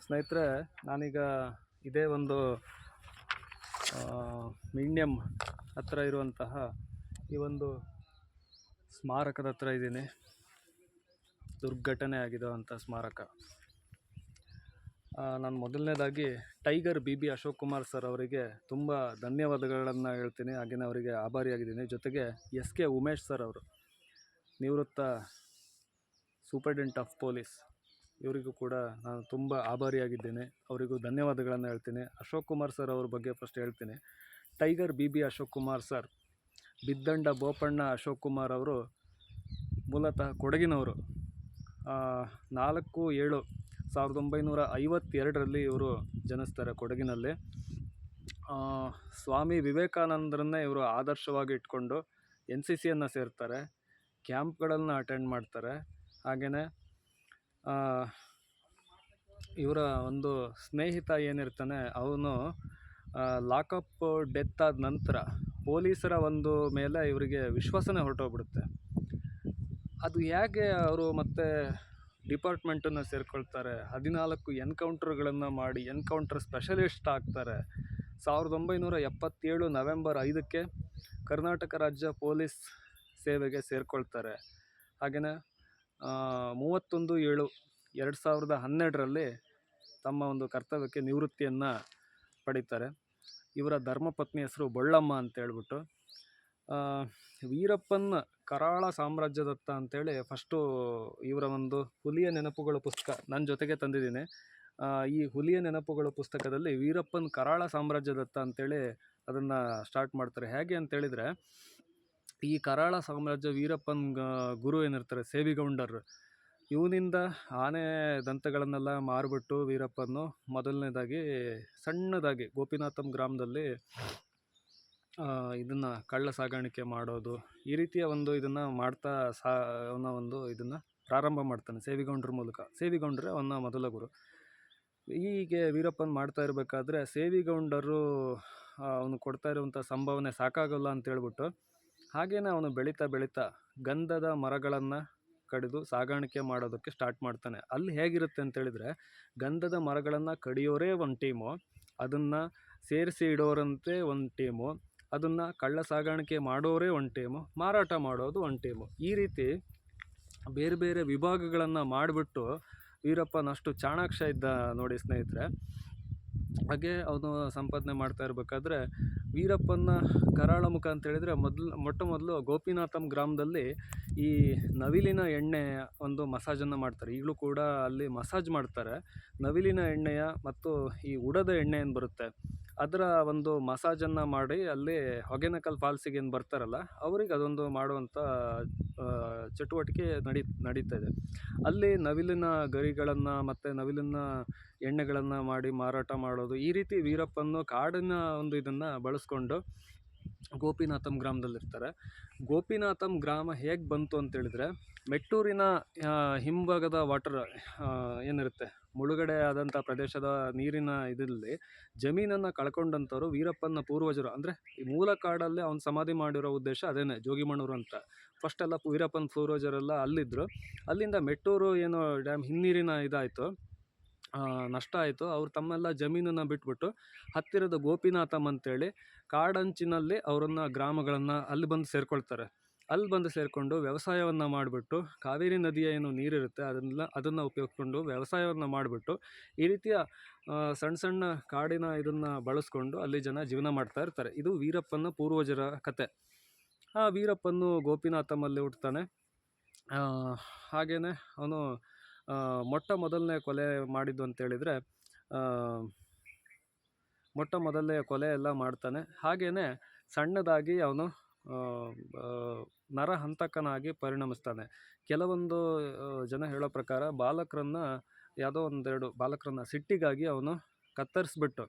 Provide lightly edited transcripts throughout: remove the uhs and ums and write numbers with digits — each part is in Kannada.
ಸ್ನೇಹಿತರೆ, ನಾನೀಗ ಇದೇ ಒಂದು ಮಿಣ್ಯಂ ಹತ್ರ ಇರುವಂತಹ ಈ ಒಂದು ಸ್ಮಾರಕದ ಹತ್ರ ಇದ್ದೀನಿ. ದುರ್ಘಟನೆ ಆಗಿರುವಂಥ ಸ್ಮಾರಕ. ನಾನು ಮೊದಲನೇದಾಗಿ tiger BB Ashok Kumar sir ಅವರಿಗೆ ತುಂಬ ಧನ್ಯವಾದಗಳನ್ನು ಹೇಳ್ತೀನಿ. ಹಾಗೆಯೇ ಅವರಿಗೆ ಆಭಾರಿಯಾಗಿದ್ದೀನಿ. ಜೊತೆಗೆ SK ಉಮೇಶ್ ಸರ್ ಅವರು, ನಿವೃತ್ತ ಸೂಪರ್ಡೆಂಟ್ ಆಫ್ ಪೊಲೀಸ್, ಇವರಿಗೂ ಕೂಡ ನಾನು ತುಂಬ ಆಭಾರಿಯಾಗಿದ್ದೇನೆ. ಅವರಿಗೂ ಧನ್ಯವಾದಗಳನ್ನು ಹೇಳ್ತೀನಿ. ಅಶೋಕ್ ಕುಮಾರ್ ಸರ್ ಅವ್ರ ಬಗ್ಗೆ ಫಸ್ಟ್ ಹೇಳ್ತೀನಿ. Tiger BB Ashok Kumar sir, Biddanda Bopanna Ashok Kumar ಅವರು ಮೂಲತಃ ಕೊಡಗಿನವರು. 4/7/1952 ಇವರು ಜನಿಸ್ತಾರೆ ಕೊಡಗಿನಲ್ಲಿ. ಸ್ವಾಮಿ ವಿವೇಕಾನಂದರನ್ನೇ ಇವರು ಆದರ್ಶವಾಗಿ ಇಟ್ಕೊಂಡು NCCಯನ್ನು ಸೇರ್ತಾರೆ, ಕ್ಯಾಂಪ್ಗಳನ್ನು ಅಟೆಂಡ್ ಮಾಡ್ತಾರೆ. ಹಾಗೆಯೇ ಇವರ ಒಂದು ಸ್ನೇಹಿತ ಏನಿರ್ತಾನೆ ಅವನು ಲಾಕಪ್ ಡೆತ್ ಆದ ನಂತರ ಪೊಲೀಸರ ಒಂದು ಮೇಲೆ ಇವರಿಗೆ ವಿಶ್ವಾಸನೆ ಹೊರಟೋಗ್ಬಿಡುತ್ತೆ. ಅದು ಹೇಗೆ ಅವರು ಮತ್ತೆ ಡಿಪಾರ್ಟ್ಮೆಂಟನ್ನು ಸೇರಿಕೊಳ್ತಾರೆ, 14 ಎನ್ಕೌಂಟರ್ಗಳನ್ನು ಮಾಡಿ ಎನ್ಕೌಂಟರ್ ಸ್ಪೆಷಲಿಸ್ಟ್ ಆಗ್ತಾರೆ. 1977 ನವೆಂಬರ್ 5ಕ್ಕೆ ಕರ್ನಾಟಕ ರಾಜ್ಯ ಪೊಲೀಸ್ ಸೇವೆಗೆ ಸೇರಿಕೊಳ್ತಾರೆ. ಹಾಗೆಯೇ 31/7/2012 ತಮ್ಮ ಒಂದು ಕರ್ತವ್ಯಕ್ಕೆ ನಿವೃತ್ತಿಯನ್ನು ಪಡೀತಾರೆ. ಇವರ ಧರ್ಮಪತ್ನಿ ಹೆಸರು ಬೊಳ್ಳಮ್ಮ ಅಂತೇಳ್ಬಿಟ್ಟು. ವೀರಪ್ಪನ ಕರಾಳ ಸಾಮ್ರಾಜ್ಯದತ್ತ ಅಂತೇಳಿ ಫಸ್ಟು ಇವರ ಒಂದು ಹುಲಿಯ ನೆನಪುಗಳು ಪುಸ್ತಕ ನನ್ನ ಜೊತೆಗೆ ತಂದಿದ್ದೀನಿ. ಈ ಹುಲಿಯ ನೆನಪುಗಳು ಪುಸ್ತಕದಲ್ಲಿ ವೀರಪ್ಪನ ಕರಾಳ ಸಾಮ್ರಾಜ್ಯದತ್ತ ಅಂತೇಳಿ ಅದನ್ನು ಸ್ಟಾರ್ಟ್ ಮಾಡ್ತಾರೆ. ಹೇಗೆ ಅಂತೇಳಿದರೆ, ಈ ಕರಾಳ ಸಾಮ್ರಾಜ್ಯ ವೀರಪ್ಪನ ಗುರು ಏನಿರ್ತಾರೆ ಸೇವಿಗೌಂಡರು, ಇವನಿಂದ ಆನೆ ದಂತಗಳನ್ನೆಲ್ಲ ಮಾರಿಬಿಟ್ಟು ವೀರಪ್ಪನು ಮೊದಲನೇದಾಗಿ ಸಣ್ಣದಾಗಿ ಗೋಪಿನಾಥಂ ಗ್ರಾಮದಲ್ಲಿ ಇದನ್ನು ಕಳ್ಳ ಸಾಗಾಣಿಕೆ ಮಾಡೋದು, ಈ ರೀತಿಯ ಒಂದು ಇದನ್ನು ಮಾಡ್ತಾ ಇದನ್ನು ಪ್ರಾರಂಭ ಮಾಡ್ತಾನೆ ಸೇವಿಗೌಂಡ್ರ ಮೂಲಕ. ಸೇವಿಗೌಂಡ್ರೆ ಅವನ ಮೊದಲ ಗುರು. ಹೀಗೆ ವೀರಪ್ಪನ ಮಾಡ್ತಾ ಇರಬೇಕಾದ್ರೆ ಸೇವಿಗೌಂಡರು ಅವನು ಕೊಡ್ತಾ ಇರುವಂಥ ಸಂಭಾವನೆ ಸಾಕಾಗಲ್ಲ ಅಂತೇಳ್ಬಿಟ್ಟು, ಹಾಗೇನೆ ಅವನು ಬೆಳೀತಾ ಗಂಧದ ಮರಗಳನ್ನು ಕಡಿದು ಸಾಗಾಣಿಕೆ ಮಾಡೋದಕ್ಕೆ ಸ್ಟಾರ್ಟ್ ಮಾಡ್ತಾನೆ. ಅಲ್ಲಿ ಹೇಗಿರುತ್ತೆ ಅಂತೇಳಿದರೆ, ಗಂಧದ ಮರಗಳನ್ನು ಕಡಿಯೋರೇ ಒಂದು ಟೀಮು, ಅದನ್ನು ಸೇರಿಸಿ ಇಡೋರಂತೆ ಒಂದು ಟೀಮು, ಅದನ್ನು ಕಳ್ಳ ಸಾಗಾಣಿಕೆ ಮಾಡೋರೇ ಒಂದು ಟೀಮು, ಮಾರಾಟ ಮಾಡೋದು ಒಂದು ಟೀಮು. ಈ ರೀತಿ ಬೇರೆ ಬೇರೆ ವಿಭಾಗಗಳನ್ನು ಮಾಡಿಬಿಟ್ಟು ವೀರಪ್ಪನಷ್ಟು ಚಾಣಾಕ್ಷ ಇದ್ದ ನೋಡಿ ಸ್ನೇಹಿತರೆ. ಹಾಗೆ ಅವನು ಸಂಪಾದನೆ ಮಾಡ್ತಾ ಇರಬೇಕಾದ್ರೆ ವೀರಪ್ಪನ ಕರಾಳ ಮುಖ ಅಂತೇಳಿದರೆ ಮೊಟ್ಟ ಮೊದಲು ಗೋಪಿನಾಥಂ ಗ್ರಾಮದಲ್ಲಿ ಈ ನವಿಲಿನ ಎಣ್ಣೆಯ ಒಂದು ಮಸಾಜನ್ನು ಮಾಡ್ತಾರೆ. ಈಗಲೂ ಕೂಡ ಅಲ್ಲಿ ಮಸಾಜ್ ಮಾಡ್ತಾರೆ. ನವಿಲಿನ ಎಣ್ಣೆಯ ಮತ್ತು ಈ ಉಡದ ಎಣ್ಣೆ ಏನು ಬರುತ್ತೆ ಅದರ ಒಂದು ಮಸಾಜನ್ನು ಮಾಡಿ ಅಲ್ಲಿ ಹೊಗೆನಕಲ್ ಫಾಲ್ಸಿಗೆ ಏನು ಬರ್ತಾರಲ್ಲ ಅವ್ರಿಗೆ ಅದೊಂದು ಮಾಡುವಂಥ ಚಟುವಟಿಕೆ ನಡೀತಾ ಇದೆ. ಅಲ್ಲಿ ನವಿಲಿನ ಗರಿಗಳನ್ನು ಮತ್ತು ನವಿಲಿನ ಎಣ್ಣೆಗಳನ್ನು ಮಾಡಿ ಮಾರಾಟ ಮಾಡೋದು, ಈ ರೀತಿ ವೀರಪ್ಪನ್ನು ಕಾಡಿನ ಒಂದು ಇದನ್ನು ಬಳಸ್ಕೊಂಡು ಗೋಪಿನಾಥಂ ಗ್ರಾಮದಲ್ಲಿರ್ತಾರೆ. ಗೋಪಿನಾಥಂ ಗ್ರಾಮ ಹೇಗೆ ಬಂತು ಅಂತೇಳಿದರೆ, ಮೆಟ್ಟೂರಿನ ಹಿಂಭಾಗದ ವಾಟರ್ ಏನಿರುತ್ತೆ, ಮುಳುಗಡೆ ಆದಂಥ ಪ್ರದೇಶದ ನೀರಿನ ಇದರಲ್ಲಿ ಜಮೀನನ್ನು ಕಳ್ಕೊಂಡಂಥವ್ರು ವೀರಪ್ಪನ ಪೂರ್ವಜರು. ಅಂದರೆ ಈ ಮೂಲ ಕಾಡಲ್ಲೇ ಅವ್ನು ಸಮಾಧಿ ಮಾಡಿರೋ ಉದ್ದೇಶ ಅದೇನೆ, ಜೋಗಿಮಣ್ಣೂರು ಅಂತ. ಫಸ್ಟೆಲ್ಲ ವೀರಪ್ಪನ ಪೂರ್ವಜರೆಲ್ಲ ಅಲ್ಲಿದ್ದರು. ಅಲ್ಲಿಂದ ಮೆಟ್ಟೂರು ಏನು ಡ್ಯಾಮ್ ಹಿನ್ನೀರಿನ ಇದಾಯಿತು, ನಷ್ಟ ಆಯಿತು. ಅವ್ರು ತಮ್ಮೆಲ್ಲ ಜಮೀನನ್ನು ಬಿಟ್ಬಿಟ್ಟು ಹತ್ತಿರದ ಗೋಪಿನಾಥಂ ಅಂತೇಳಿ ಕಾಡಂಚಿನಲ್ಲಿ ಅವರನ್ನು ಗ್ರಾಮಗಳನ್ನು ಅಲ್ಲಿ ಬಂದು ಸೇರಿಕೊಳ್ತಾರೆ. ಅಲ್ಲಿ ಬಂದು ಸೇರಿಕೊಂಡು ವ್ಯವಸಾಯವನ್ನು ಮಾಡಿಬಿಟ್ಟು, ಕಾವೇರಿ ನದಿಯ ಏನು ನೀರಿರುತ್ತೆ ಅದನ್ನು ಉಪಯೋಗಿಸ್ಕೊಂಡು ವ್ಯವಸಾಯವನ್ನು ಮಾಡಿಬಿಟ್ಟು, ಈ ರೀತಿಯ ಸಣ್ಣ ಕಾಡಿನ ಇದನ್ನು ಬಳಸ್ಕೊಂಡು ಅಲ್ಲಿ ಜನ ಜೀವನ ಮಾಡ್ತಾ ಇರ್ತಾರೆ. ಇದು ವೀರಪ್ಪನ ಪೂರ್ವಜರ ಕತೆ. ಆ ವೀರಪ್ಪನು ಗೋಪಿನಾಥಮಲ್ಲಿ ಹುಟ್ಟುತ್ತಾನೆ. ಹಾಗೆಯೇ ಅವನು ಮೊಟ್ಟ ಮೊದಲನೇ ಕೊಲೆ ಮಾಡಿದ್ದು ಅಂತೇಳಿದರೆ, ಮೊಟ್ಟ ಮೊದಲನೇ ಕೊಲೆ ಎಲ್ಲ ಮಾಡ್ತಾನೆ. ಹಾಗೆಯೇ ಸಣ್ಣದಾಗಿ ಅವನು ನರಹಂತಕನಾಗಿ ಪರಿಣಮಿಸ್ತಾನೆ. ಕೆಲವೊಂದು ಜನ ಹೇಳೋ ಪ್ರಕಾರ ಯಾವುದೋ ಒಂದೆರಡು ಬಾಲಕರನ್ನ ಸಿಟ್ಟಿಗಾಗಿ ಅವನು ಕತ್ತರಿಸ್ಬಿಟ್ಟು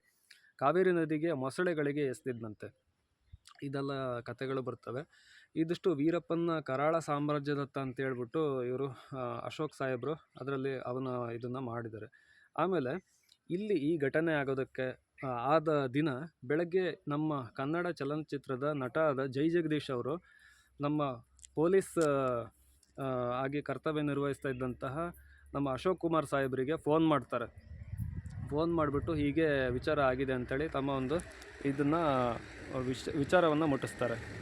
ಕಾವೇರಿ ನದಿಗೆ ಮೊಸಳೆಗಳಿಗೆ ಎಸೆದಿದ್ದಂತೆ. ಇದೆಲ್ಲ ಕಥೆಗಳು ಬರ್ತವೆ. ಇದಿಷ್ಟು ವೀರಪ್ಪನ ಕರಾಳ ಸಾಮ್ರಾಜ್ಯದತ್ತ ಅಂತೇಳ್ಬಿಟ್ಟು ಇವರು ಅಶೋಕ್ ಸಾಹೇಬರು ಅದರಲ್ಲಿ ಅವನ ಇದನ್ನು ಮಾಡಿದ್ದಾರೆ. ಆಮೇಲೆ ಇಲ್ಲಿ ಈ ಘಟನೆ ಆಗೋದಕ್ಕೆ ಆದ ದಿನ ಬೆಳಗ್ಗೆ ನಮ್ಮ ಕನ್ನಡ ಚಲನಚಿತ್ರದ ನಟ ಆದ ಜೈ ಜಗದೀಶ್ ಅವರು ನಮ್ಮ ಪೊಲೀಸ್ ಆಗಿ ಕರ್ತವ್ಯ ನಿರ್ವಹಿಸ್ತಾ ಇದ್ದಂತಹ ನಮ್ಮ ಅಶೋಕ್ ಕುಮಾರ್ ಸಾಹೇಬರಿಗೆ ಫೋನ್ ಮಾಡ್ತಾರೆ. ಫೋನ್ ಮಾಡಿಬಿಟ್ಟು ಹೀಗೆ ವಿಚಾರ ಆಗಿದೆ ಅಂತೇಳಿ ತಮ್ಮ ಒಂದು ಇದನ್ನು ವಿಚಾರವನ್ನು ಮುಟ್ಟಿಸ್ತಾರೆ.